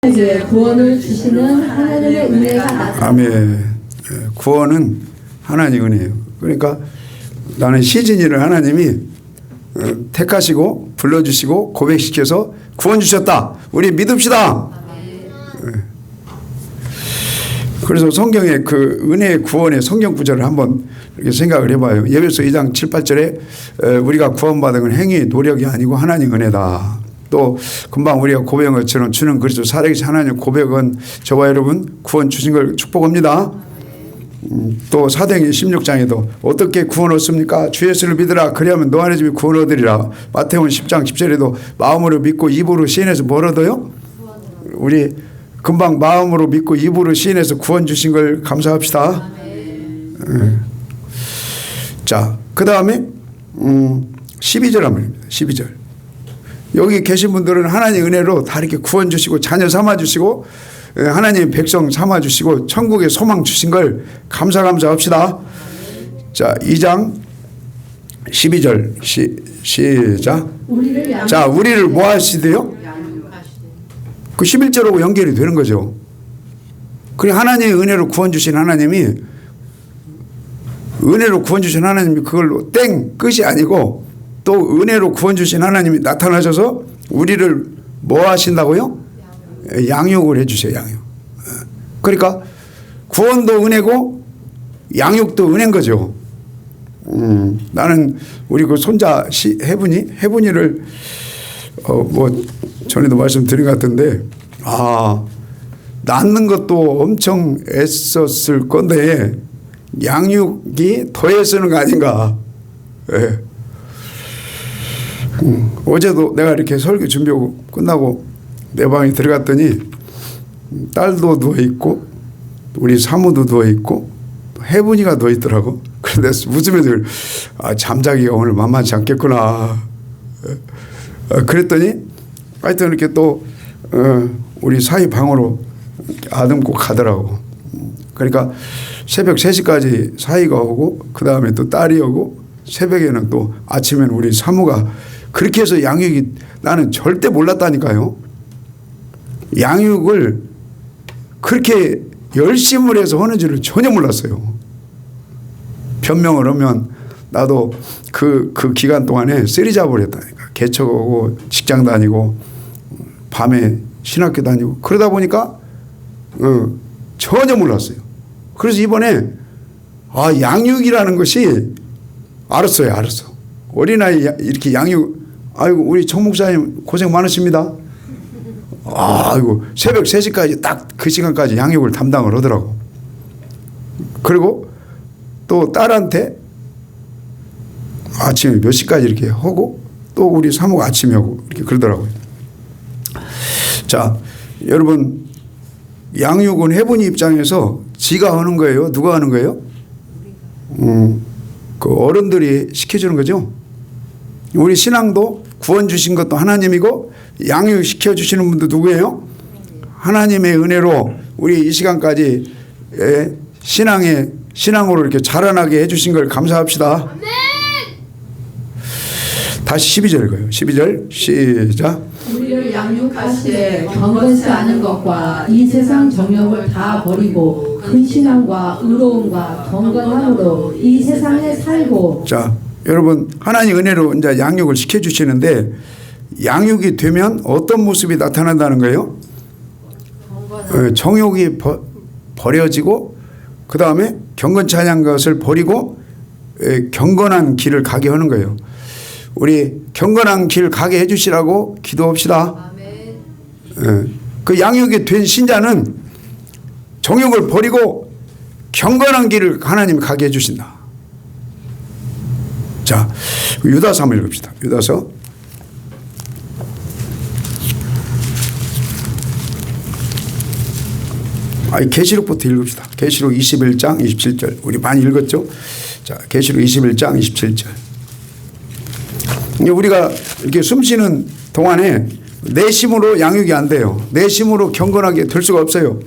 구원을 주시는 하나님의 은혜가 나타나. 아멘. 구원은 하나님 은혜예요. 그러니까 나는 시즌이를 하나님이 택하시고 불러주시고 고백시켜서 구원 주셨다. 우리 믿읍시다. 그래서 성경의 그 은혜의 구원의 성경 구절을 한번 이렇게 생각을 해봐요. 에베소 2장 7, 8절에 우리가 구원받은 건 행위, 노력이 아니고 하나님 은혜다. 또 금방 우리가 고백한 것처럼 주는 그리스도 살아계신 하나님 고백은 저와 여러분 구원 주신 걸 축복합니다. 또 사도행전 16장에도 어떻게 구원 얻습니까? 주 예수를 믿으라. 그리하면 너 안에 집이 구원 얻으리라. 마태복음 10장 10절에도 마음으로 믿고 입으로 시인해서 뭘 얻어요? 우리 금방 마음으로 믿고 입으로 시인해서 구원 주신 걸 감사합시다. 자, 그 다음에 12절 한번 12절. 여기 계신 분들은 하나님의 은혜로 다 이렇게 구원 주시고 자녀 삼아 주시고 하나님의 백성 삼아 주시고 천국의 소망 주신 걸 감사합시다. 자, 2장 12절 시작. 자, 우리를 뭐 하시대요? 그 11절하고 연결이 되는 거죠. 그리고 하나님의 은혜로 구원 주신 하나님이 은혜로 구원 주신 하나님이 그걸로 땡 끝이 아니고 또 은혜로 구원 주신 하나님이 나타나셔서 우리를 뭐 하신다고요? 양육을 해 주세요. 양육. 그러니까 구원도 은혜고 양육도 은혜인 거죠. 나는 우리 그 손자 해분이를 뭐 전에도 말씀드린 것 같은데 낳는 것도 엄청 애썼을 건데 양육이 더 애쓰는 거 아닌가. 예. 어제도 내가 이렇게 설교 준비하고 끝나고 내 방에 들어갔더니 딸도 누워있고 우리 사모도 누워있고 해분이가 누워있더라고. 그래서 웃으면서 잠자기가 오늘 만만치 않겠구나. 그랬더니 하여튼 이렇게 또 우리 사위 방으로 아듬고 가더라고. 그러니까 새벽 3시까지 사위가 오고 그 다음에 또 딸이 오고 새벽에는 또 아침에는 우리 사모가 그렇게 해서 양육이 나는 절대 몰랐다니까요. 양육을 그렇게 열심을 해서 하는 줄을 전혀 몰랐어요. 변명을 하면 나도 그 기간 동안에 쓰리잡을 했다니까. 개척하고 직장 다니고 밤에 신학교 다니고 그러다 보니까 전혀 몰랐어요. 그래서 이번에 양육이라는 것이 알았어. 어린아이 이렇게 양육 아이고 우리 정 목사님 고생 많으십니다. 아이고 새벽 3시까지 딱 그 시간까지 양육을 담당을 하더라고. 그리고 또 딸한테 아침에 몇 시까지 이렇게 하고 또 우리 사모가 아침에 하고 이렇게 그러더라고요. 자, 여러분 양육은 해분이 입장에서 지가 하는 거예요? 누가 하는 거예요? 그 어른들이 시켜주는 거죠. 우리 신앙도 구원 주신 것도 하나님이고 양육시켜 주시는 분도 누구예요? 하나님의 은혜로 우리 이 시간까지 신앙으로 이렇게 자라나게 해주신 걸 감사합시다. 다시 12절 읽어요. 12절 시작. 우리를 양육하시되 경건치 않은 것과 이 세상 정욕을 다 버리고 근신함과 의로움과 경건함으로 이 세상에 살고. 자, 여러분 하나님 은혜로 이제 양육을 시켜주시는데 양육이 되면 어떤 모습이 나타난다는 거예요? 정욕이 버려지고 그 다음에 경건치 않은 것을 버리고 경건한 길을 가게 하는 거예요. 우리 경건한 길 가게 해주시라고 기도합시다. 그 양육이 된 신자는 정욕을 버리고 경건한 길을 하나님이 가게 해주신다. 자, 유다서 한번 읽읍시다. 유다서. 계시록부터 읽읍시다. 계시록 21장 27절. 우리 많이 읽었죠? 자, 계시록 21장 27절. 우리가 이렇게 숨 쉬는 동안에 내심으로 양육이 안 돼요. 내심으로 경건하게 될 수가 없어요.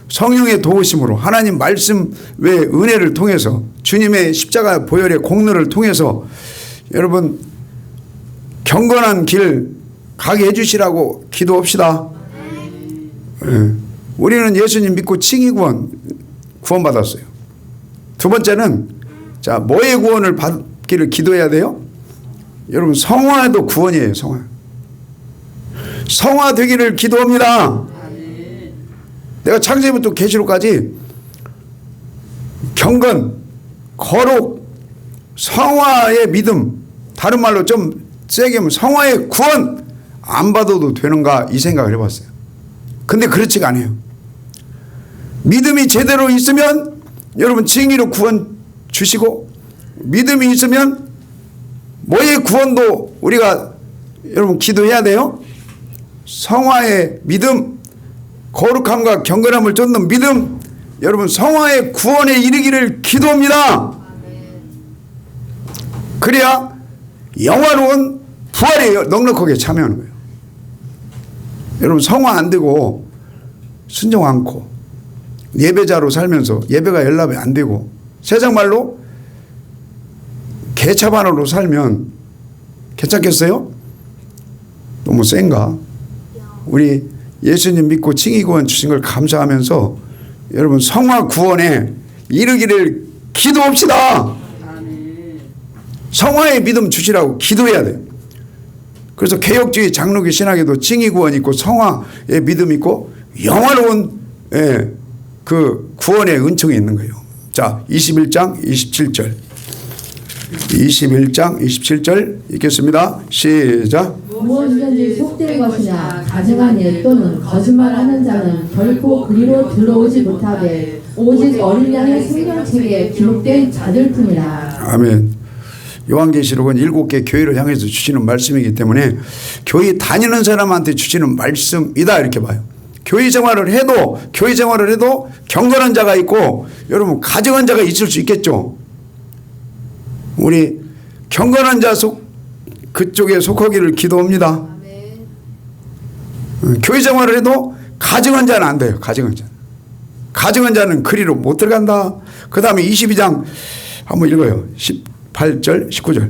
성령의 도우심으로 하나님 말씀 외 은혜를 통해서 주님의 십자가 보혈의 공로를 통해서 여러분 경건한 길 가게 해주시라고 기도합시다. 예. 우리는 예수님 믿고 칭의 구원받았어요. 두 번째는 자, 뭐의 구원을 받기를 기도해야 돼요? 여러분, 성화도 구원이에요. 성화 되기를 기도합니다. 내가 창세기부터 계시록까지 경건, 거룩, 성화의 믿음, 다른 말로 좀 세게 하면 성화의 구원 안 받아도 되는가 이 생각을 해봤어요. 근데 그렇지가 않아요. 믿음이 제대로 있으면 여러분 칭의로 구원 주시고, 믿음이 있으면 뭐의 구원도 우리가 여러분 기도해야 돼요. 성화의 믿음, 거룩함과 경건함을 쫓는 믿음, 여러분 성화의 구원에 이르기를 기도합니다. 그래야 영화로운 부활에 넉넉하게 참여하는 거예요. 여러분 성화 안 되고 순종 않고 예배자로 살면서 예배가 연락이 안 되고 세상 말로 개차반으로 살면 괜찮겠어요? 너무 센가? 우리 예수님 믿고 칭의 구원 주신 걸 감사하면서 여러분 성화 구원에 이르기를 기도합시다. 성화의 믿음 주시라고 기도해야 돼요. 그래서 개혁주의 장로교 신학에도 칭의 구원 있고 성화의 믿음 있고 영화로운 그 구원의 은총이 있는 거예요. 자, 21장 27절. 21장 27절 읽겠습니다. 시작. 무엇이든지 속된 것이나 가증한 일 또는 거짓말하는 자는 결코 그리로 들어오지 못하되 오직 어린 양의 생명책에 기록된 자들 뿐이라. 아멘. 요한계시록은 7개 교회를 향해서 주시는 말씀이기 때문에 교회 다니는 사람한테 주시는 말씀이다 이렇게 봐요. 교회 생활을 해도 경건한 자가 있고 여러분 가증한 자가 있을 수 있겠죠. 우리 경건한 자 그쪽에 속하기를 기도합니다. 교회 생활을 해도 가증한 자는 안 돼요. 가증한 자는 그리로 못 들어간다. 그 다음에 22장 한번 읽어요. 18절 19절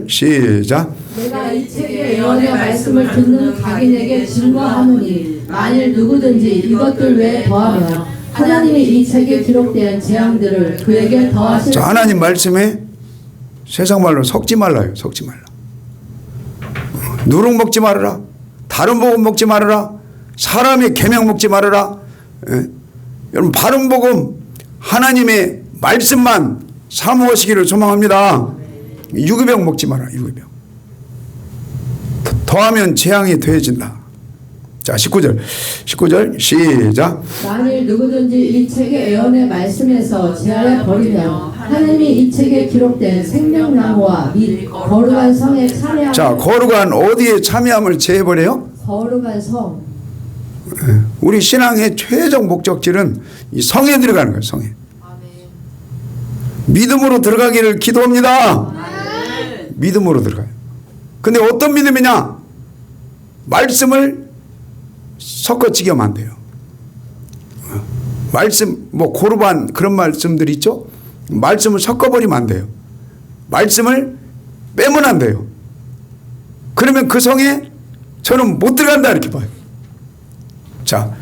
시작. 내가 이 책의 예언의 말씀을 듣는 각인에게 증거하노니 만일 누구든지 이것들 외에 더하면 하나님이 이 책에 기록된 재앙들을 그에게 더하실. 자, 하나님 말씀에 세상 말로 섞지 말라요. 누룩 먹지 말아라. 다른 복음 먹지 말아라. 사람의 계명 먹지 말아라. 여러분 바른 복음 하나님의 말씀만 사모하시기를 소망합니다. 유기병 먹지 마라. 유기병. 더하면 재앙이 더해진다. 자, 19절 시작. 만일 누구든지 이 책의 예언의 말씀에서 제하여 버리면 하나님이 이 책에 기록된 생명나무와 및 거룩한 성에 참여함을. 자, 거룩한 어디에 참여함을 제해버려요? 거룩한 성. 우리 신앙의 최종 목적지는 이 성에 들어가는 거예요. 성에. 믿음으로 들어가기를 기도합니다. 믿음으로 들어가요. 근데 어떤 믿음이냐? 말씀을 섞어지게 하면 안 돼요. 말씀 고르반 그런 말씀들이 있죠. 말씀을 섞어버리면 안 돼요. 말씀을 빼면 안 돼요. 그러면 그 성에 저는 못 들어간다 이렇게 봐요. 자,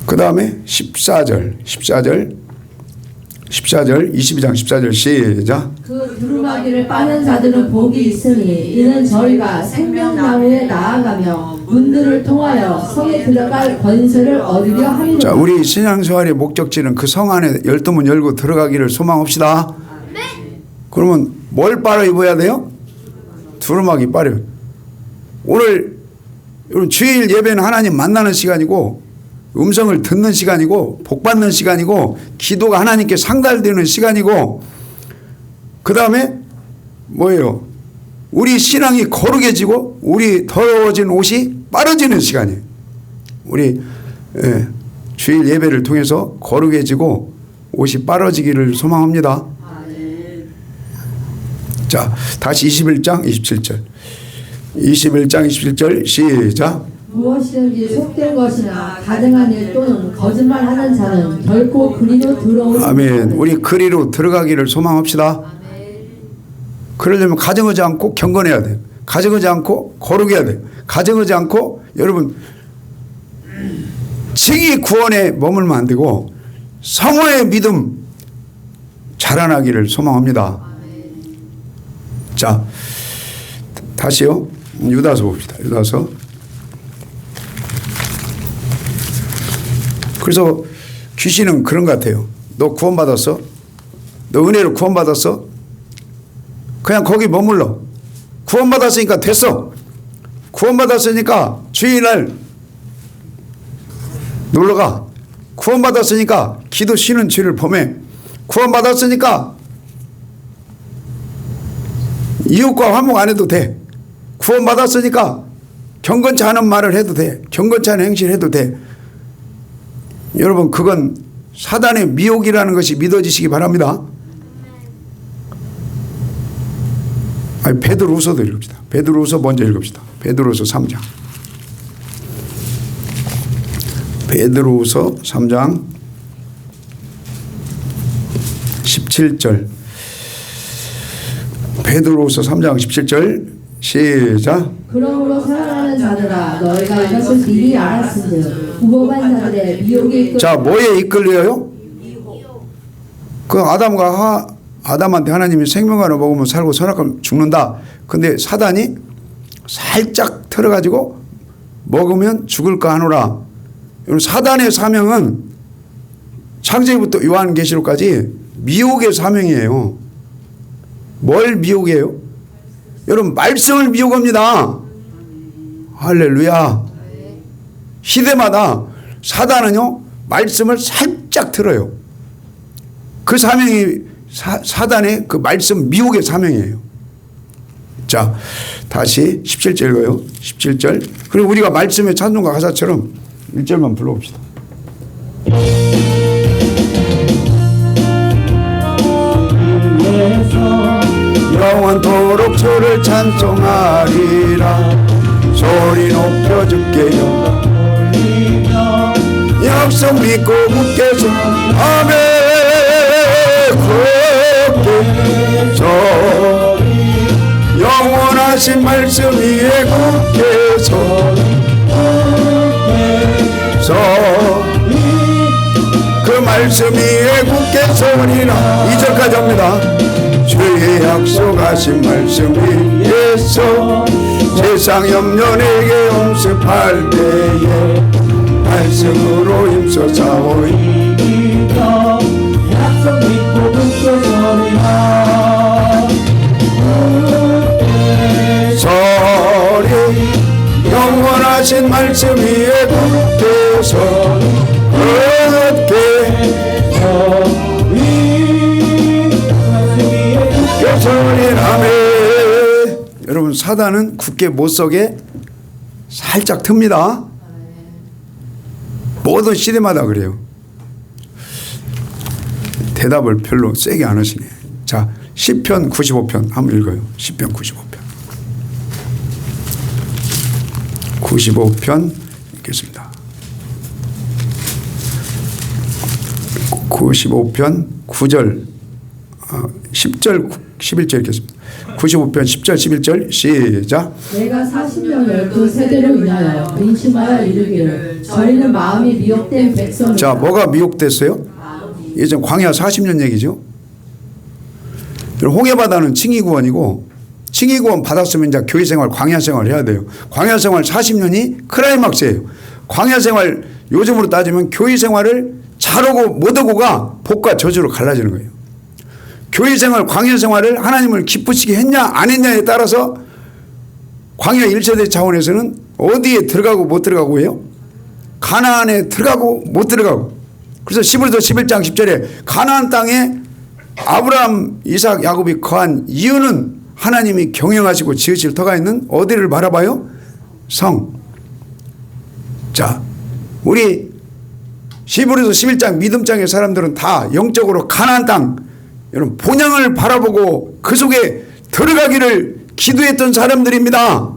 그 다음에 14절 22장 14절 시작. 그 두루마기를 빠는 자들은 복이 있으니 이는 저희가 생명나무에 나아가며 문들을 통하여 성에 들어갈 권세를 얻으려 함이로다. 자, 우리 신앙생활의 목적지는 그 성 안에 12문 열고 들어가기를 소망합시다. 네. 그러면 뭘 빨아 입어야 돼요? 두루마기 빨아. 오늘 여러분 주일 예배는 하나님 만나는 시간이고 음성을 듣는 시간이고 복받는 시간이고 기도가 하나님께 상달되는 시간이고 그 다음에 뭐예요? 우리 신앙이 거룩해지고 우리 더러워진 옷이 빠져지는 시간이에요. 우리 주일 예배를 통해서 거룩해지고 옷이 빠져지기를 소망합니다. 자, 다시 21장 27절 시작. 무엇이든지 속된 것이나 가증한 일 또는 거짓말하는 자는 결코 그리로 들어오지. 아멘. 우리 그리로 들어가기를 소망합시다. 그러려면 가증하지 않고 경건해야 돼요. 가증하지 않고 거룩해야 돼요. 가증하지 않고 여러분 층이 구원에 머물면 안 되고 성호의 믿음 자라나기를 소망합니다. 자, 다시요. 유다서 봅시다. 유다서. 그래서 귀신은 그런 것 같아요. 너 구원받았어? 너 은혜로 구원받았어? 그냥 거기 머물러. 구원받았으니까 됐어. 구원받았으니까 주일날 놀러가. 구원받았으니까 기도 쉬는 죄를 범해. 구원받았으니까 이웃과 화목 안 해도 돼. 구원받았으니까 경건치 않은 말을 해도 돼. 경건치 않은 행실을 해도 돼. 여러분, 그건 사단의 미혹이라는 것이 믿어지시기 바랍니다. 아니, 베드로후서도 읽읍시다. 베드로후서 먼저 읽읍시다. 베드로후서 3장. 베드로후서 3장 17절. 베드로후서 3장 17절 시작. 그러므로 사랑하는 자들아 너희가 이것을 미리 알았은즉 무법한 자들의 미혹에 이끌려. 자, 뭐에 이끌려요? 그 아담한테 하나님이 생명과를 먹으면 살고 선악과를 죽는다. 근데 사단이 살짝 틀어가지고 먹으면 죽을까 하노라. 사단의 사명은 창세기부터 요한계시록까지 미혹의 사명이에요. 뭘 미혹이에요? 여러분, 말씀을 미혹합니다. 할렐루야. 시대마다 사단은요 말씀을 살짝 틀어요. 그 사명이 사단의 그 말씀 미혹의 사명이에요. 자, 다시 17절 읽어요. 17절. 그리고 우리가 말씀의 찬송가 가사처럼 1절만 불러봅시다. 영원토록 주를 찬송하리라. 소리 높여 주께 약속 믿고 굳게 서 아멘. 굳게 서 영원하신 말씀 위에 굳게 서 그 말씀 위에 굳게 서리라. 2절까지 합니다. 주의 약속하신 말씀 위에서 세상 염려 내게 엄습할 때에 말씀으로 힘써 싸워 이기며 약속 믿고 굳게 서리 영원하신 말씀 위에 굳게 서 여러분, 사단은 굳게 못 서게 살짝 틉니다. 모든 시대마다 그래요. 대답을 별로 세게 안 하시네. 자, 시편 95편 한번 읽어요. 시편 95편 읽겠습니다. 95편 9절 10절 11절 읽겠습니다. 95편 10절 11절 시작. 내가 40년을 그 세대로 인하여 근심하여 이르기를 저희는 마음이 미혹된 백성. 자, 뭐가 미혹됐어요? 예전 광야 40년 얘기죠. 홍해바다는 칭의구원이고, 칭의구원 받았으면 이제 교회생활 광야생활 해야 돼요. 광야생활 40년이 크라이막스예요. 광야생활 요즘으로 따지면 교회생활을 잘하고 못하고가 복과 저주로 갈라지는 거예요. 교회생활 광야생활을 하나님을 기쁘시게 했냐 안 했냐에 따라서 광야 1세대 차원에서는 어디에 들어가고 못 들어가고 해요? 가나안에 들어가고 못 들어가고. 그래서 히브리서 11장 10절에 가나안 땅에 아브라함, 이삭, 야곱이 거한 이유는 하나님이 경영하시고 지으실 터가 있는 어디를 바라봐요? 성. 자, 우리 히브리서 11장 믿음장의 사람들은 다 영적으로 가나안 땅, 여러분 본향을 바라보고 그 속에 들어가기를 기도했던 사람들입니다.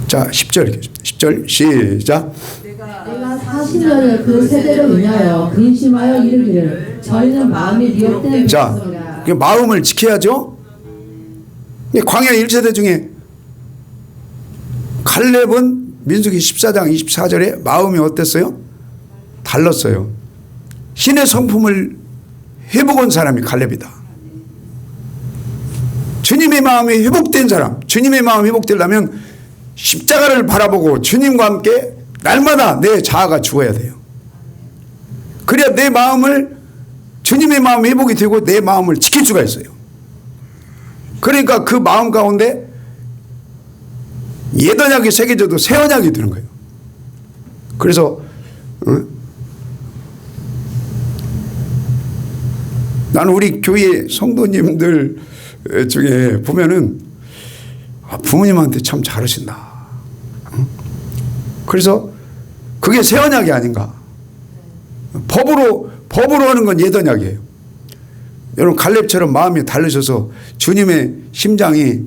자, 10절 읽겠습니다. 10절 시작. 내가 40년을 그 세대로 인하여 근심하여 이르기를 저희는 마음이 미혹된 자, 백성이라. 그 마음을 지켜야죠. 광야 1세대 중에 갈렙은 민수기 14장 24절에 마음이 어땠어요? 달랐어요. 신의 성품을 회복한 사람이 갈렙이다. 주님의 마음이 회복된 사람, 주님의 마음이 회복되려면 십자가를 바라보고 주님과 함께 날마다 내 자아가 죽어야 돼요. 그래야 내 마음을, 주님의 마음이 회복이 되고 내 마음을 지킬 수가 있어요. 그러니까 그 마음 가운데 옛 언약이 새겨져도 새 언약이 되는 거예요. 그래서 나는 우리 교회 성도님들 중에 보면은 부모님한테 참 잘하신다. 그래서 그게 새 언약이 아닌가. 법으로 하는 건 옛 언약이에요. 여러분 갈렙처럼 마음이 다르셔서 주님의 심장이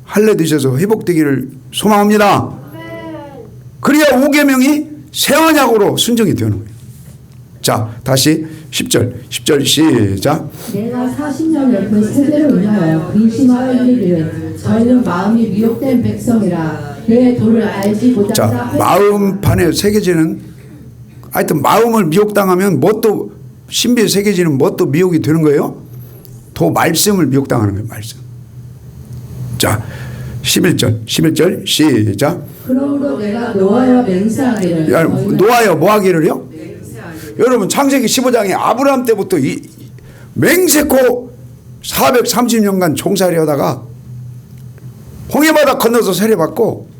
할례되셔서 회복되기를 소망합니다. 그래야 5계명이 새 언약으로 순종이 되는 거예요. 자, 다시 10절 시작. 내가 40년을 그 세대를 위하여 근심하여 이르기를 저희는 마음이 미혹된 백성이라 그의 도를 알지 못하자. 자, 마음판에 새겨지는, 하여튼 마음을 미혹당하면 뭣도 신비에 새겨지는 뭣도 미혹이 되는 거예요. 도 말씀을 미혹당하는 거예요. 말씀. 자, 11절 시작. 그러므로 내가 노하여 맹세하기를. 노하여 뭐 하기를요? 여러분 창세기 15장에 아브라함 때부터 이 맹세코 430년간 종살이 하다가 홍해바다 건너서 세례받고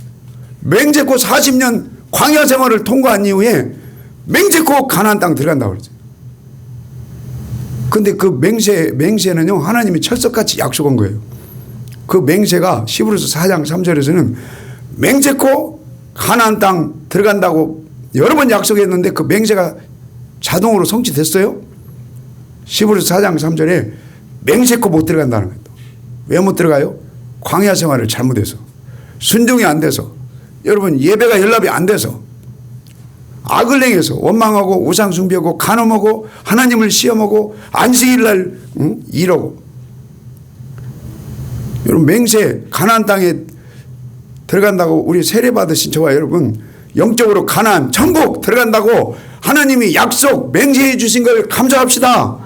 맹세코 40년 광야 생활을 통과한 이후에 맹세코 가나안 땅 들어간다고 그러죠. 근데 그 맹세는요 하나님이 철석같이 약속한 거예요. 그 맹세가 히브리서 4장 3절에서는 맹세코 가나안 땅 들어간다고 여러 번 약속했는데 그 맹세가 자동으로 성취됐어요. 히브리서 4장 3절에 맹세코 못 들어간다는 거예요. 왜 못 들어가요? 광야 생활을 잘못해서, 순종이 안 돼서, 여러분 예배가 연락이 안 돼서, 악을 행해서 원망하고 우상 숭배하고 간음하고 하나님을 시험하고 안식일날 이러고. 여러분 맹세 가나안 땅에 들어간다고 우리 세례 받으신 저와 여러분 영적으로 가나안 천국 들어간다고 하나님이 약속 맹세해 주신 걸 감사합시다.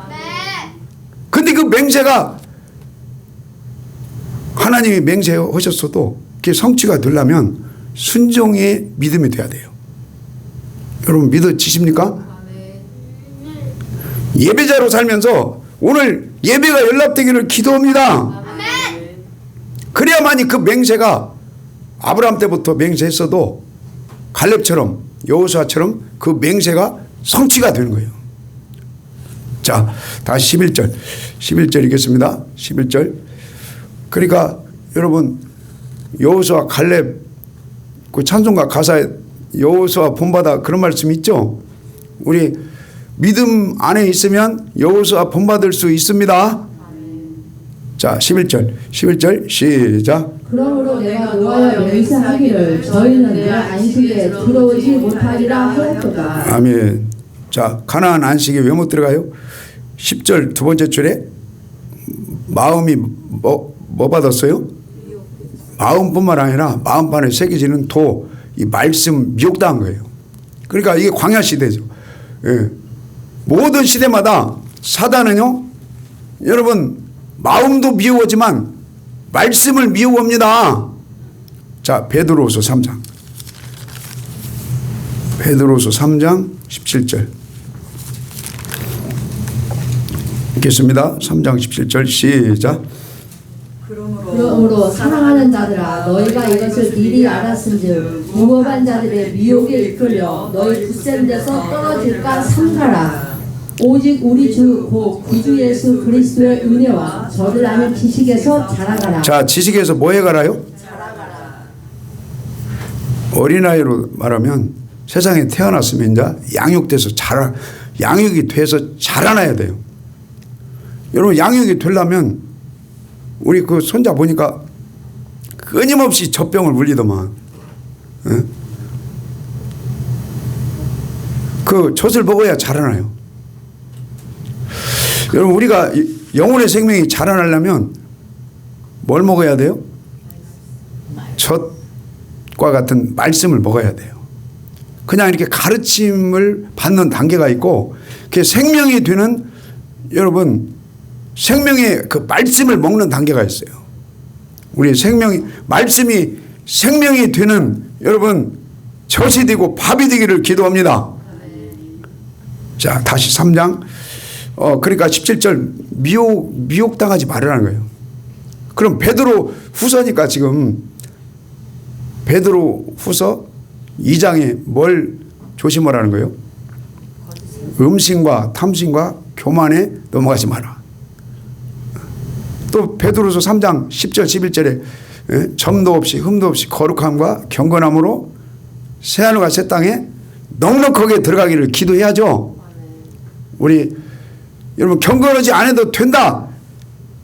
근데 그 맹세가 하나님이 맹세하셨어도 그게 성취가 되려면 순종의 믿음이 돼야 돼요. 여러분 믿어지십니까? 예배자로 살면서 오늘 예배가 연락되기를 기도합니다. 그래야만이 그 맹세가 아브라함 때부터 맹세했어도 갈렙처럼 여호수아처럼 그 맹세가 성취가 되는 거예요. 자, 다시 11절 읽겠습니다. 11절. 그러니까 여러분 여호수아 갈렙 그 찬송가 가사에 여호수아 본받아 그런 말씀 있죠. 우리 믿음 안에 있으면 여호수아 본받을 수 있습니다. 자, 11절 시작. 그러므로 내가 노하여 맹세하기를 저희는 내 안식에 들어오지 못하리라 하였도다. 아멘. 자, 가나안 안식에 왜 못 들어가요? 10절 두 번째 줄에 마음이 뭐 받았어요? 마음뿐만 아니라 마음판에 새겨지는 도, 이 말씀 미혹당한 거예요. 그러니까 이게 광야 시대죠. 예. 모든 시대마다 사단은요, 여러분 마음도 미워하지만 말씀을 미워합니다. 자, 베드로후서 3장 17절 읽겠습니다. 3장 17절 시작. 그러므로 사랑하는 자들아 너희가 이것을 미리 알았은즉 무법한 자들의 미혹에 이끌려 너희 굳센 데서 떨어질까 삼가라. 오직 우리 주 곧 구주 예수 그리스도의 은혜와 저를 아는 지식에서 자라가라. 자, 지식에서 뭐에 가라요? 자라가라. 어린아이로 말하면 세상에 태어났으면 이제 양육이 돼서 자라나야 돼요. 여러분 양육이 되려면 우리 그 손자 보니까 끊임없이 젖병을 물리더만. 예? 그 젖을 먹어야 자라나요. 여러분 우리가 영혼의 생명이 자라나려면 뭘 먹어야 돼요? 젖. 과 같은 말씀을 먹어야 돼요. 그냥 이렇게 가르침을 받는 단계가 있고 그게 생명이 되는 여러분 생명의 그 말씀을 먹는 단계가 있어요. 우리 말씀이 생명이 되는 여러분 젖이 되고 밥이 되기를 기도합니다. 자, 다시 3장. 그러니까 17절 미혹당하지 말으라는 거예요. 그럼 베드로 후서니까 지금 베드로 후서 2장에 뭘 조심하라는 거예요? 음식과 탐심과 교만에 넘어가지 마라. 또 베드로서 3장 10절 11절에 점도 없이 흠도 없이 거룩함과 경건함으로 새하늘과 새 땅에 넉넉하게 들어가기를 기도해야죠. 우리 여러분 경건하지 않아도 된다.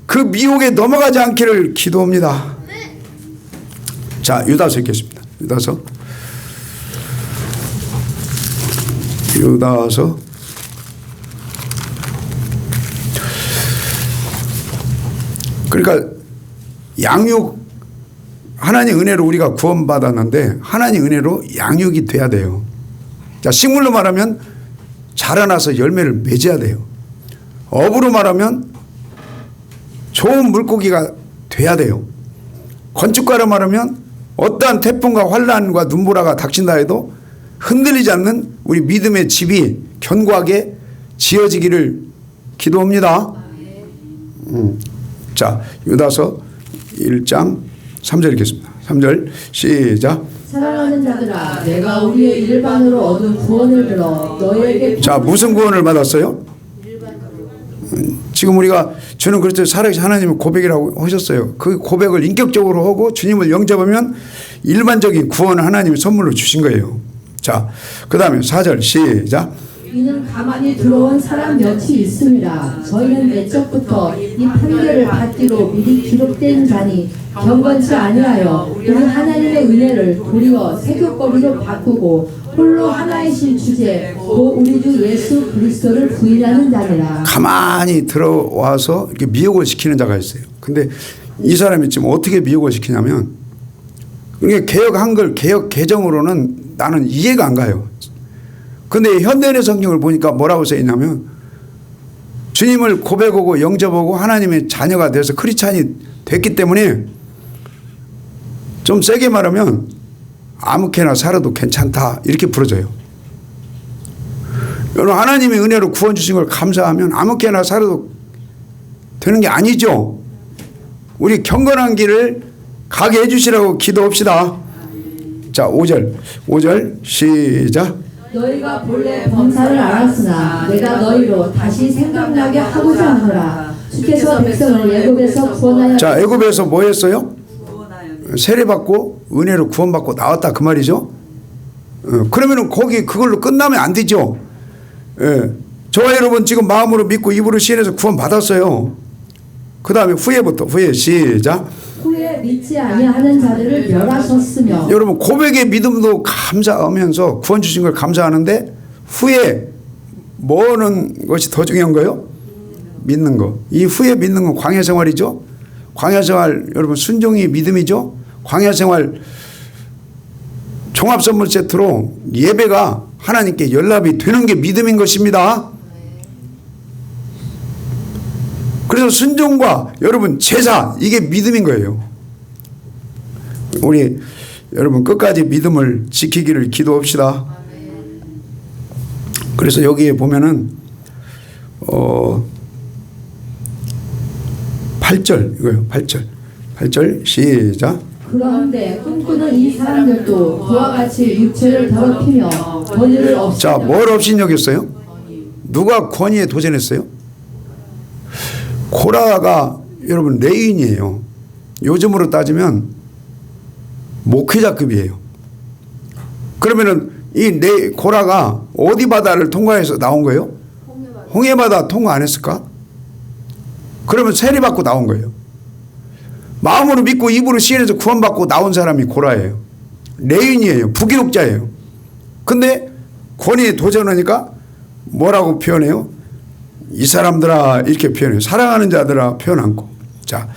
그 미혹에 넘어가지 않기를 기도합니다. 자, 유다서 읽겠습니다. 유다서 그러니까 양육 하나님 은혜로 우리가 구원받았는데 하나님 은혜로 양육이 돼야 돼요. 자, 식물로 말하면 자라나서 열매를 맺어야 돼요. 업으로 말하면 좋은 물고기가 돼야 돼요. 건축가로 말하면 어떠한 태풍과 환란과 눈보라가 닥친다 해도 흔들리지 않는 우리 믿음의 집이 견고하게 지어지기를 기도합니다. 자, 유다서 1장 3절 읽겠습니다. 3절 시작. 사랑하는 자들아, 내가 우리의 일반으로 얻은 구원을 들어 너에게. 자, 무슨 구원을 받았어요? 지금 우리가 주는 그리스도의 살아계신 하나님의 고백이라고 하셨어요. 그 고백을 인격적으로 하고 주님을 영접하면 일반적인 구원을 하나님이 선물로 주신 거예요. 자, 그 다음에 4절 시작. 이는 가만히 들어온 사람 몇이 있습니다. 저희는 내적부터 이 판결을 받기로 미리 기록된 자니 경건치 아니하여 우리 하나님의 은혜를 도리어 세교거리로 바꾸고 홀로 하나이신 주제 곧 우리 주 예수 그리스도를 부인하는 자니라. 가만히 들어와서 이렇게 미혹을 시키는 자가 있어요. 근데 이 사람이 지금 어떻게 미혹을 시키냐면 그러니까 개혁 한글 개혁 개정으로는 나는 이해가 안 가요. 근데 현대인의 성경을 보니까 뭐라고 써 있냐면 주님을 고백하고 영접하고 하나님의 자녀가 돼서 크리스찬이 됐기 때문에 좀 세게 말하면 아무렇게나 살아도 괜찮다 이렇게 부르져요. 여러분 하나님의 은혜로 구원 주신 걸 감사하면 아무렇게나 살아도 되는 게 아니죠. 우리 경건한 길을 가게 해주시라고 기도합시다. 자, 5절 시작. 너희가 본래 범사를 알았으나 내가 너희로 다시 생각나게 하고자 하노라. 주께서 백성을 애굽에서 구원하여. 자, 애굽에서 뭐 했어요? 세례받고 은혜로 구원받고 나왔다 그 말이죠. 그러면은 거기 그걸로 끝나면 안 되죠. 저와 여러분 지금 마음으로 믿고 입으로 시인해서 구원받았어요. 그 다음에 후에 시작. 후에 믿지 아니하는 자들을 멸하셨으며. 여러분 고백의 믿음도 감사하면서 구원 주신 걸 감사하는데 후에 뭐는 것이 더 중요한 거예요? 믿는 거. 이 후에 믿는 건 광야 생활이죠. 광야 생활 여러분 순종이 믿음이죠. 광야 생활 종합 선물 세트로 예배가 하나님께 연락이 되는 게 믿음인 것입니다. 그래서 순종과 여러분 제사 이게 믿음인 거예요. 우리 여러분 끝까지 믿음을 지키기를 기도합시다. 그래서 여기에 보면은 8절 이거요. 8절 시작. 그런데 꿈꾸는 이 사람들도 그와 같이 육체를 더럽히며 권위를 없이. 자, 뭘 업신여겼어요? 누가 권위에 도전했어요? 고라가 여러분 레인이에요. 요즘으로 따지면 목회자급이에요. 그러면은 이 고라가 어디 바다를 통과해서 나온 거예요? 홍해바다 통과 안 했을까? 그러면 세례받고 나온 거예요. 마음으로 믿고 입으로 시인해서 구원받고 나온 사람이 고라예요. 레인이에요. 부기록자예요. 근데 권위에 도전하니까 뭐라고 표현해요? 이 사람들아 이렇게 표현해요. 사랑하는 자들아 표현 않고. 자,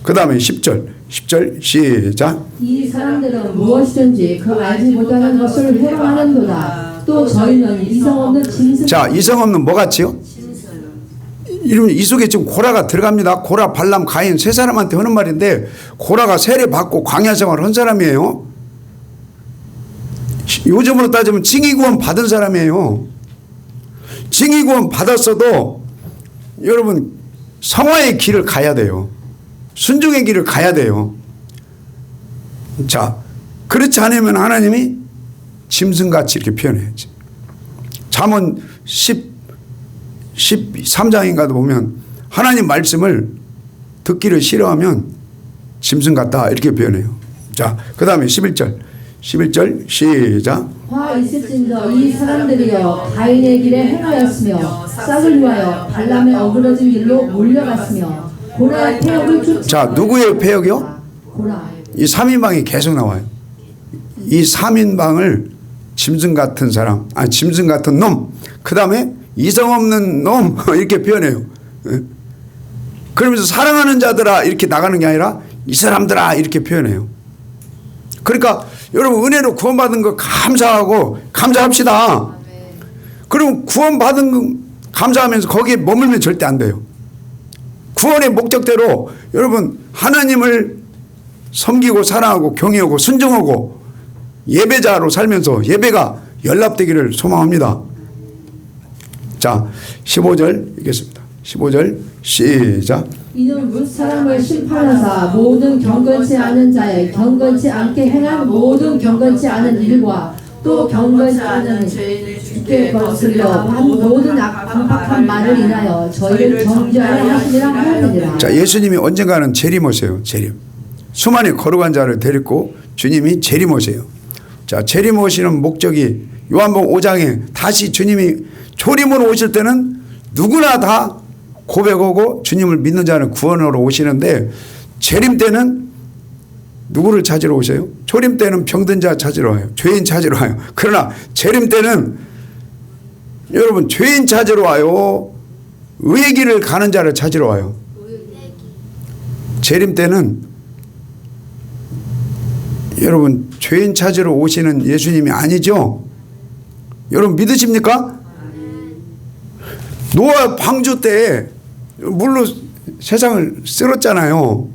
그 다음에 10절 10절 시작. 이 사람들은 무엇이든지 그 알지 못하는 것을 회방하는도다. 또 저희는 이성 없는 짐승. 자, 이성 없는 뭐 같지요? 이러면 이 속에 지금 고라가 들어갑니다. 고라, 발람, 가인 세 사람한테 하는 말인데 고라가 세례 받고 광야 생활을 한 사람이에요. 요즘으로 따지면 징의구원 받은 사람이에요. 징의구원 받았어도 여러분 성화의 길을 가야 돼요. 순종의 길을 가야 돼요. 자, 그렇지 않으면 하나님이 짐승같이 이렇게 표현해야지. 잠언 13장인가도 보면 하나님 말씀을 듣기를 싫어하면 짐승 같다 이렇게 표현해요. 자, 그 다음에 11절 시작. 화 있을진저 이 사람들이여 가인의 길에 행하였으며 싹을 위하여 발람의 어그러진 길로 몰려갔으며 고라의 폐역을 쫓아. 자, 누구의 폐역이요? 고라. 이 3인방이 계속 나와요. 이 3인방을 짐승 같은 사람, 아니 짐승 같은 놈, 그 다음에 이성 없는 놈 이렇게 표현해요. 그러면서 사랑하는 자들아 이렇게 나가는 게 아니라 이 사람들아 이렇게 표현해요. 그러니까 여러분 은혜로 구원받은 거 감사하고 감사합시다. 그럼 구원받은 거 감사하면서 거기에 머물면 절대 안 돼요. 구원의 목적대로 여러분 하나님을 섬기고 사랑하고 경외하고 순종하고 예배자로 살면서 예배가 연락되기를 소망합니다. 자, 15절 읽겠습니다. 15절 시작. 이는 뭇 사람을 심판하사 모든 경건치 않은 자의 경건치 않게 행한 모든 경건치 않은 일과 또 경건치 않은 주께 거슬려 한 모든 반박한 말을 인하여 저희를 정죄하려 하시리라 하느니라. 자, 예수님이 언젠가는 재림오세요. 재림. 수많은 거룩한 자를 데리고 주님이 재림오세요. 자, 재림오시는 목적이 요한복음 5장에 다시 주님이 조림으로 오실 때는 누구나 다 고백하고 주님을 믿는 자는 구원으로 오시는데 재림 때는 누구를 찾으러 오세요? 조림 때는 병든 자 찾으러 와요. 죄인 찾으러 와요. 그러나 재림 때는 여러분 죄인 찾으러 와요. 의의 길을 가는 자를 찾으러 와요. 재림 때는 여러분 죄인 찾으러 오시는 예수님이 아니죠. 여러분 믿으십니까? 노아 방주 때 물로 세상을 쓸었잖아요.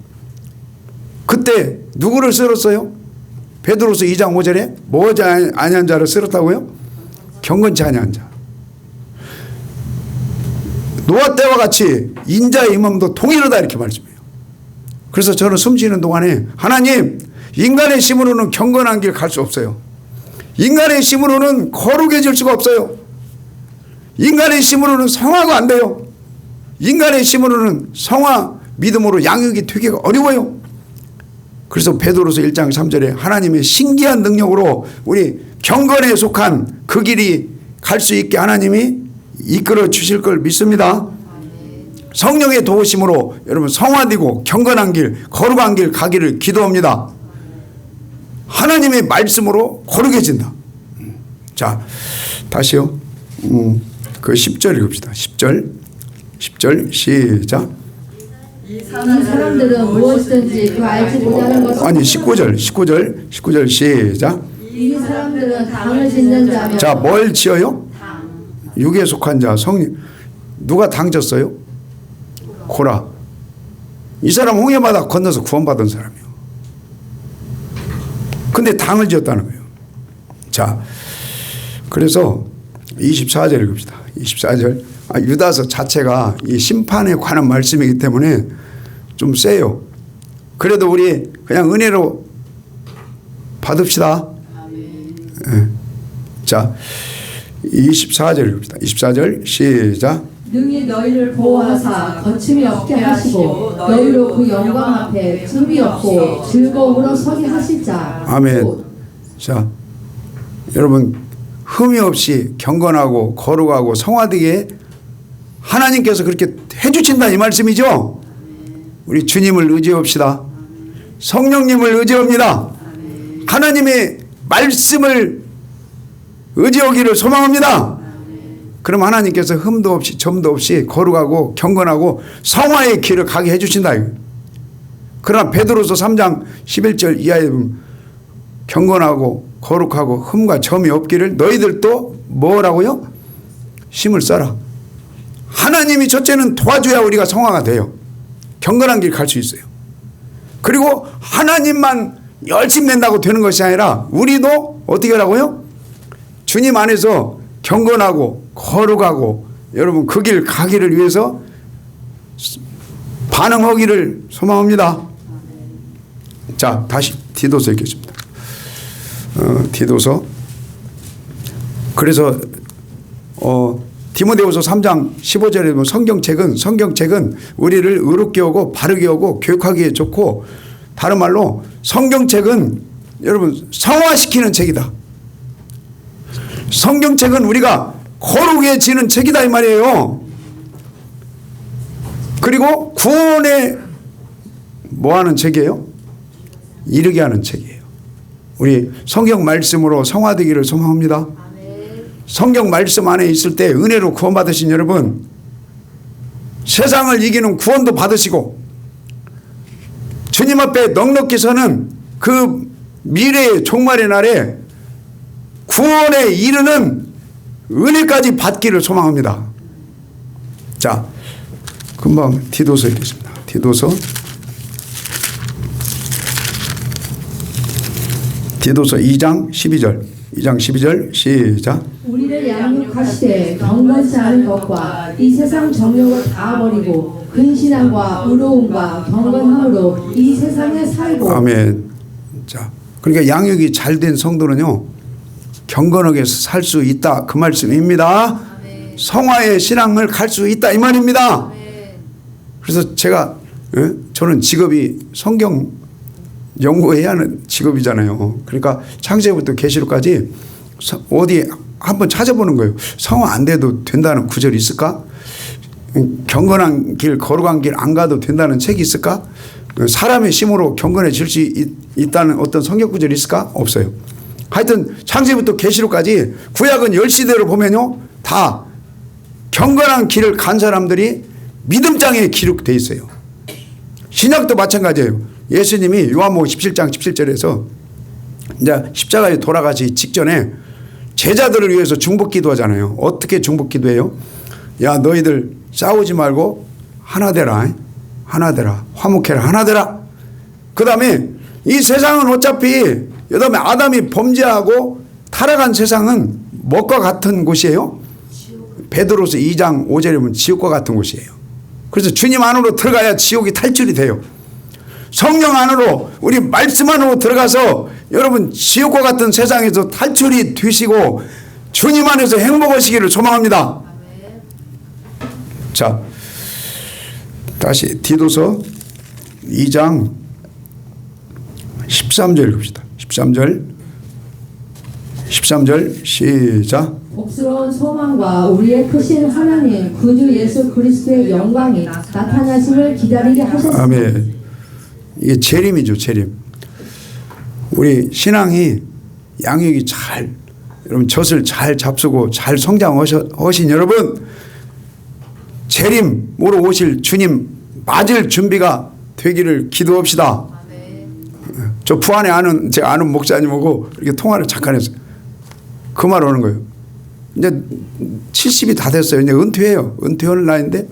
그때 누구를 쓸었어요? 베드로서 2장 5절에 뭐지 아니한 자를 쓸었다고요? 경건치 아니한 자. 노아 때와 같이 인자의 임함도 동일하다 이렇게 말씀해요. 그래서 저는 숨쉬는 동안에 하나님 인간의 힘으로는 경건한 길 갈 수 없어요. 인간의 힘으로는 거룩해질 수가 없어요. 인간의 힘으로는 성화가 안 돼요. 인간의 힘으로는 성화 믿음으로 양육이 되기가 어려워요. 그래서 베드로서 1장 3절에 하나님의 신기한 능력으로 우리 경건에 속한 그 길이 갈 수 있게 하나님이 이끌어 주실 걸 믿습니다. 성령의 도우심으로 여러분 성화되고 경건한 길, 거룩한 길 가기를 기도합니다. 하나님의 말씀으로 거룩해진다. 자, 다시요. 그 10절 읽읍시다. 10절 시작. 이 사람들은 무엇이든지 그 알지 못하는 것을. 아니 19절 시작. 이 사람들은 당을 짓는 자며. 자, 뭘 지어요? 육에 속한 자 성령. 누가 당 졌어요? 고라. 이 사람 홍해바다 건너서 구원받은 사람이에요. 근데 당을 지었다는 거예요. 자, 그래서 24절 읽읍시다. 24절. 유다서 자체가 이 심판에 관한 말씀이기 때문에 좀 세요. 그래도 우리 그냥 은혜로 받읍시다. 네. 자, 24절 읽읍시다. 24절 시작. 능히 너희를 보호하사 거침이 없게 하시고 너희로 그 영광 앞에 흠이 없고 즐거움으로 서게 하실 자. 아멘. 자, 여러분 흠이 없이 경건하고 거룩하고 성화되게 하나님께서 그렇게 해주신다 이 말씀이죠. 우리 주님을 의지합시다. 성령님을 의지합니다. 하나님의 말씀을 의지하기를 소망합니다. 그럼 하나님께서 흠도 없이 점도 없이 거룩하고 경건하고 성화의 길을 가게 해주신다. 그러나 베드로서 3장 11절 이하에 보면 경건하고 거룩하고 흠과 점이 없기를 너희들도 뭐라고요? 힘을 써라. 하나님이 첫째는 도와줘야 우리가 성화가 돼요. 경건한 길 갈 수 있어요. 그리고 하나님만 열심히 낸다고 되는 것이 아니라 우리도 어떻게 하라고요? 주님 안에서 경건하고 거룩하고 여러분 그 길 가기를 위해서 반응하기를 소망합니다. 자, 다시 디도서 읽겠습니다. 디도서. 그래서 디모데후서 3장 15절에 보면 성경책은 우리를 의롭게 하고 바르게 하고 교육하기에 좋고, 다른 말로 성경책은 여러분 성화시키는 책이다. 성경책은 우리가 거룩해지는 책이다 이 말이에요. 그리고 구원에 뭐하는 책이에요? 이르게 하는 책이에요. 우리 성경 말씀으로 성화되기를 소망합니다. 성경 말씀 안에 있을 때 은혜로 구원받으신 여러분, 세상을 이기는 구원도 받으시고 주님 앞에 넉넉히 서는 그 미래의 종말의 날에 구원에 이르는 은혜까지 받기를 소망합니다. 자, 금방 디도서 읽겠습니다. 디도서 2장 12절. 2장 12절 시작. 우리를 양육하시되 경건치 않은 것과 이 세상 정욕을 다 버리고 근신함과 의로움과 경건함으로 이 세상에 살고. 아멘. 자, 그러니까 양육이 잘된 성도는요 경건하게 살 수 있다 그 말씀입니다. 성화의 신앙을 갈 수 있다 이 말입니다. 그래서 제가 저는 직업이 성경 연구해야 하는 직업이잖아요. 그러니까 창세부터 계시록까지 어디 한번 찾아보는 거예요. 성화 안 돼도 된다는 구절이 있을까? 경건한 길 거룩한 길 안 가도 된다는 책이 있을까? 사람의 심으로 경건해질 수 있다는 어떤 성경 구절이 있을까? 없어요. 하여튼 창세부터 계시록까지 구약은 10시대로 보면요 다 경건한 길을 간 사람들이 믿음장에 기록되어 있어요. 신약도 마찬가지예요. 예수님이 요한복음 17장 17절에서 이제 십자가에 돌아가시 직전에 제자들을 위해서 중보기도 하잖아요. 어떻게 중보기도해요? 야, 너희들 싸우지 말고 하나 되라. 하나 되라. 화목해라. 하나 되라. 그 다음에 이 세상은 어차피 그다음에 아담이 범죄하고 타락한 세상은 뭐과 같은 곳이에요? 베드로서 2장 5절에 보면 지옥과 같은 곳이에요. 그래서 주님 안으로 들어가야 지옥이 탈출이 돼요. 성령 안으로 우리 말씀 안으로 들어가서 여러분 지옥과 같은 세상에서 탈출이 되시고 주님 안에서 행복하시기를 소망합니다. 자, 다시 디도서 2장 13절 읽읍시다. 13절 시작. 복스러운 소망과 우리의 크신 하나님 구주 예수 그리스도의 영광이 나타나심을 기다리게 하셨습니다. 아멘. 이게 재림이죠, 재림. 우리 신앙이 양육이 잘, 여러분 젖을 잘 잡수고 잘 성장하신 여러분, 재림으로 오실 주님 맞을 준비가 되기를 기도합시다. 저 부안에 제가 아는 목사님하고 이렇게 통화를 잠깐 했어요. 그 말 하는 거예요. 이제 70이 다 됐어요. 이제 은퇴해요. 은퇴하는 나이인데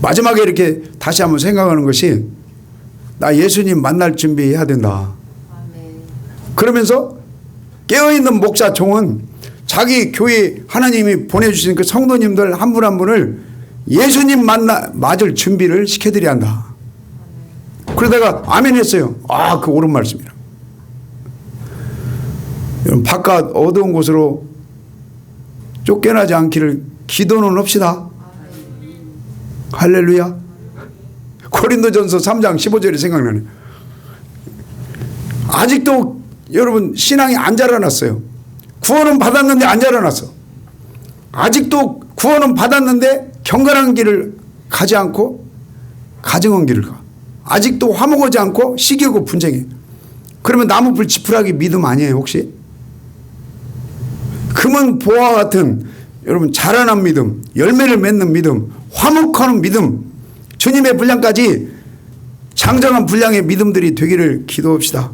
마지막에 이렇게 다시 한번 생각하는 것이 나 예수님 만날 준비해야 된다. 그러면서 깨어있는 목사 종은 자기 교회 하나님이 보내주신 그 성도님들 한 분 한 분을 예수님 맞을 준비를 시켜드려야 한다. 그러다가 아멘 했어요. 아, 그 옳은 말씀이라. 여러분 바깥 어두운 곳으로 쫓겨나지 않기를 기도는 합시다. 할렐루야. 고린도전서 3장 15절이 생각나네. 아직도 여러분 신앙이 안 자라났어요. 구원은 받았는데 안 자라났어. 아직도 구원은 받았는데 경건한 길을 가지 않고 가증한 길을 가. 아직도 화목하지 않고 시기하고 분쟁해. 그러면 나무불 지푸라기 믿음 아니에요 혹시? 금은 보화 같은 여러분 자라난 믿음, 열매를 맺는 믿음, 화목하는 믿음, 주님의 분량까지 장정한 분량의 믿음들이 되기를 기도합시다.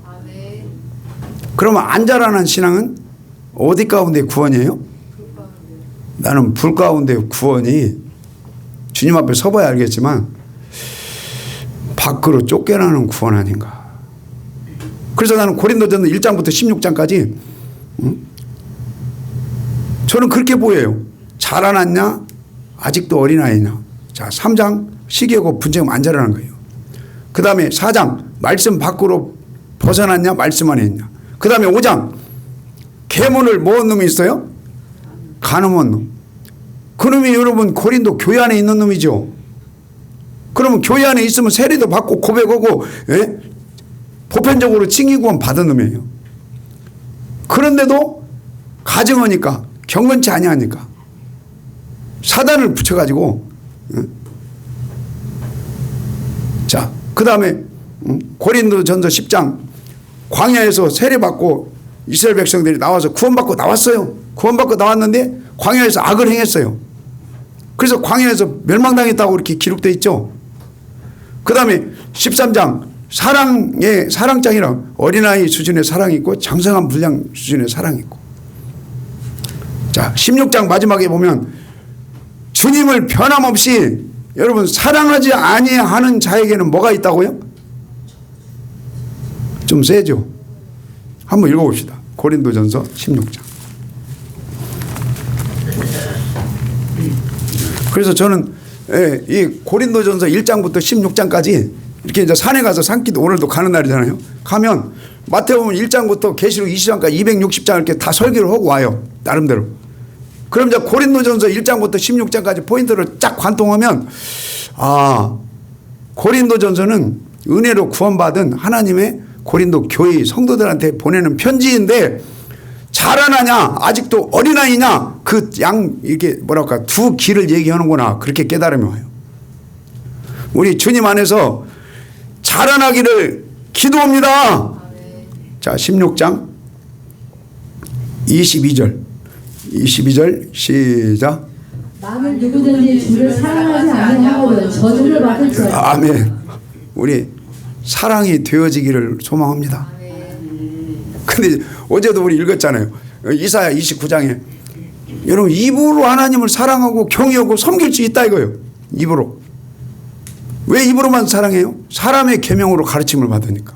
그러면 안 자라난 신앙은 어디 가운데 구원이에요? 나는 불 가운데 구원이 주님 앞에 서봐야 알겠지만 밖으로 쫓겨나는 구원 아닌가. 그래서 나는 고린도전서 1장부터 16장까지 저는 그렇게 보여요. 자라났냐? 아직도 어린아이냐? 자, 3장 시기하고 분쟁 안 자라는 거예요. 그 다음에 4장 말씀 밖으로 벗어났냐? 말씀 안에 있냐? 그 다음에 5장 계문을 모은 놈이 있어요? 가늠한 놈. 그 놈이 여러분 고린도 교회 안에 있는 놈이죠. 그러면 교회 안에 있으면 세례도 받고 고백하고 예? 보편적으로 칭의구원 받은 놈이에요. 그런데도 가증하니까 경건치 아니하니까 사단을 붙여가지고 자, 그 다음에 고린도전서 10장 광야에서 세례받고 이스라엘 백성들이 나와서 구원받고 나왔어요. 구원받고 나왔는데 광야에서 악을 행했어요. 그래서 광야에서 멸망당했다고 이렇게 기록되어 있죠. 그 다음에 13장 사랑의 사랑장이랑 어린아이 수준의 사랑이 있고 장성한 분량 수준의 사랑이 있고, 자 16장 마지막에 보면 주님을 변함없이 여러분 사랑하지 아니하는 자에게는 뭐가 있다고요? 좀 세죠. 한번 읽어봅시다. 고린도전서 16장. 그래서 저는 이 고린도전서 1장부터 16장까지 이렇게 이제 산에 가서 산기도 오늘도 가는 날이잖아요. 가면 마태복음 1장부터 계시록 20장까지 260장 이렇게 다 설교를 하고 와요. 나름대로. 그럼 이제 고린도전서 1장부터 16장까지 포인트를 쫙 관통하면 아, 고린도전서는 은혜로 구원받은 하나님의 고린도 교회 성도들한테 보내는 편지인데 자라나냐 아직도 어린아이냐 그 양 이렇게 뭐랄까 두 길을 얘기하는구나 그렇게 깨달음이 와요. 우리 주님 안에서 자라나기를 기도합니다. 자 16장 22절 시작. 나는 누구든지 주를 사랑하지 아니하거든 저주를 받을지어다. 아멘. 우리 사랑이 되어지기를 소망합니다. 근데 어제도 우리 읽었잖아요. 이사야 29장에 여러분 입으로 하나님을 사랑하고 경외하고 섬길 수 있다 이거예요. 입으로. 왜 입으로만 사랑해요? 사람의 계명으로 가르침을 받으니까.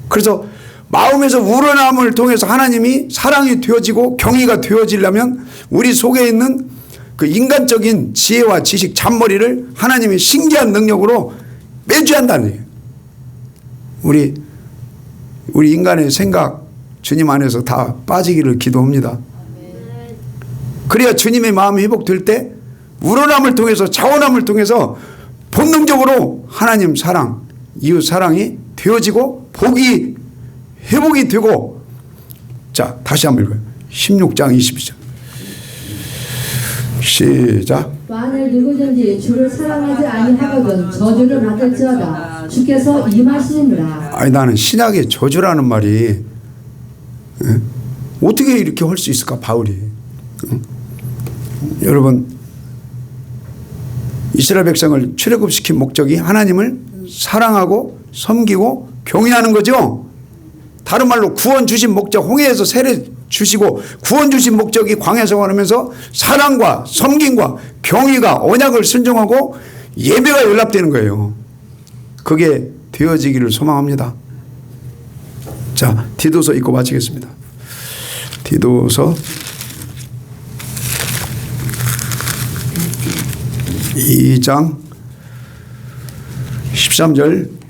그래서 마음에서 우러남을 통해서 하나님이 사랑이 되어지고 경의가 되어지려면 우리 속에 있는 그 인간적인 지혜와 지식 잔머리를 하나님이 신기한 능력으로 빼줘한다는 얘기예요. 우리 인간의 생각 주님 안에서 다 빠지기를 기도합니다. 그래야 주님의 마음이 회복될 때 우러남을 통해서 자원함을 통해서 본능적으로 하나님 사랑, 이웃 사랑이 되어지고 복이 회복이 되고. 자 다시 한번 읽어요. 16장 22절 시작. 만일 누구든지 주를 사랑하지 아니하거든 저주를 받을지어다. 주께서 임하시니라. 아니 나는 신약의 저주라는 말이 어떻게 이렇게 할 수 있을까 바울이. 여러분 이스라엘 백성을 출애굽시킨 목적이 하나님을 사랑하고 섬기고 경외하는 거죠. 다른 말로 구원 주신 목적, 홍해에서 세례 주시고 구원 주신 목적이 광야 생활하면서 사랑과 섬김과 경의가 언약을 순종하고 예배가 연합되는 거예요. 그게 되어지기를 소망합니다. 자 디도서 읽고 마치겠습니다. 디도서 2장 13절.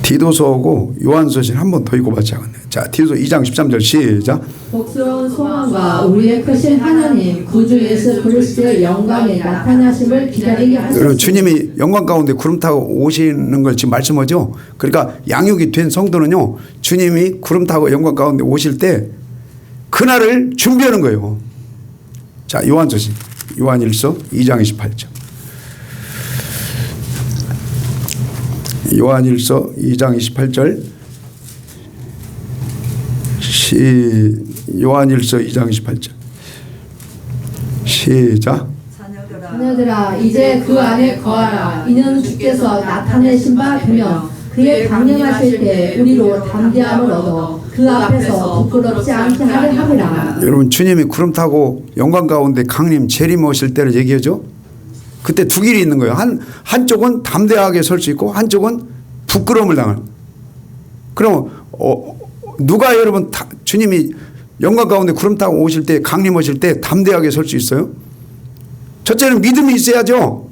디도서하고 요한서신 한 번 더 읽고 받지 않았네. 자 디도서 2장 13절 시작. 복스러운 소망과 우리의 크신 하나님 구주 예수 그리스도의 영광에 나타나심을 기다리게 하소서. 여러분 주님이 영광 가운데 구름 타고 오시는 걸 지금 말씀하죠. 그러니까 양육이 된 성도는요 주님이 구름 타고 영광 가운데 오실 때 그날을 준비하는 거예요. 자 요한서신 요한일서 2장 28절. 요한일서 2장 28절 요한일서 2장 28절 시작. 자녀들아 이제 그 안에 거하라. 이는 주께서 나타내신 바 되며 그의 강림하실 때 우리로 담대함을 얻어 그 앞에서 부끄럽지 않게 하려 함이라. 여러분 주님이 구름 타고 영광 가운데 강림 재림 오실 때를 얘기하죠. 그때 두 길이 있는 거예요. 한쪽은 담대하게 설 수 있고 한쪽은 부끄러움을 당할. 그럼 누가 여러분 주님이 영광 가운데 구름 타고 오실 때 강림 오실 때 담대하게 설 수 있어요? 첫째는 믿음이 있어야죠.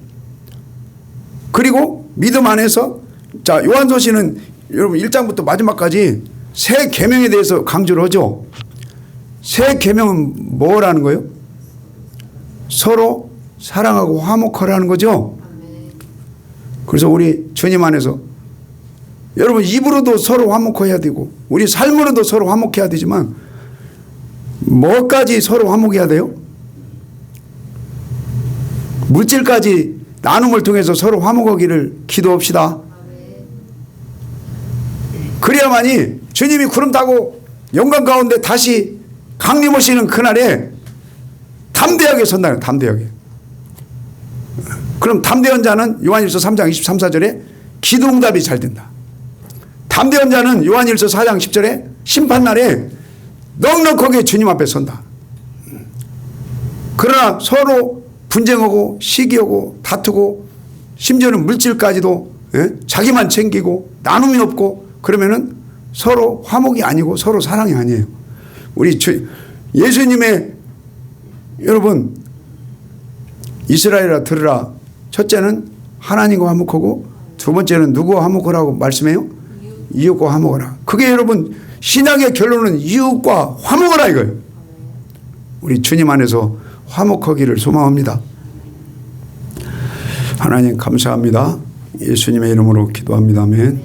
그리고 믿음 안에서 자 요한서신은 여러분 1장부터 마지막까지 새 계명에 대해서 강조를 하죠. 새 계명은 뭐라는 거예요? 서로 사랑하고 화목하라는 거죠. 그래서 우리 주님 안에서 여러분 입으로도 서로 화목해야 되고 우리 삶으로도 서로 화목해야 되지만 뭐까지 서로 화목해야 돼요? 물질까지 나눔을 통해서 서로 화목하기를 기도합시다. 그래야만이 주님이 구름 타고 영광 가운데 다시 강림 오시는 그날에 담대하게 선다는 담대하게. 그럼 담대한 자는 요한일서 3장 23, 4절에 기도응답이 잘 된다. 담대한 자는 요한일서 4장 10절에 심판날에 넉넉하게 주님 앞에 선다. 그러나 서로 분쟁하고 시기하고 다투고 심지어는 물질까지도 자기만 챙기고 나눔이 없고 그러면은 서로 화목이 아니고 서로 사랑이 아니에요. 우리 예수님의 여러분 이스라엘아 들으라. 첫째는 하나님과 화목하고 두 번째는 누구와 화목하라고 말씀해요? 이웃과 화목하라. 그게 여러분 신앙의 결론은 이웃과 화목하라 이거예요. 우리 주님 안에서 화목하기를 소망합니다. 하나님 감사합니다. 예수님의 이름으로 기도합니다. 아멘.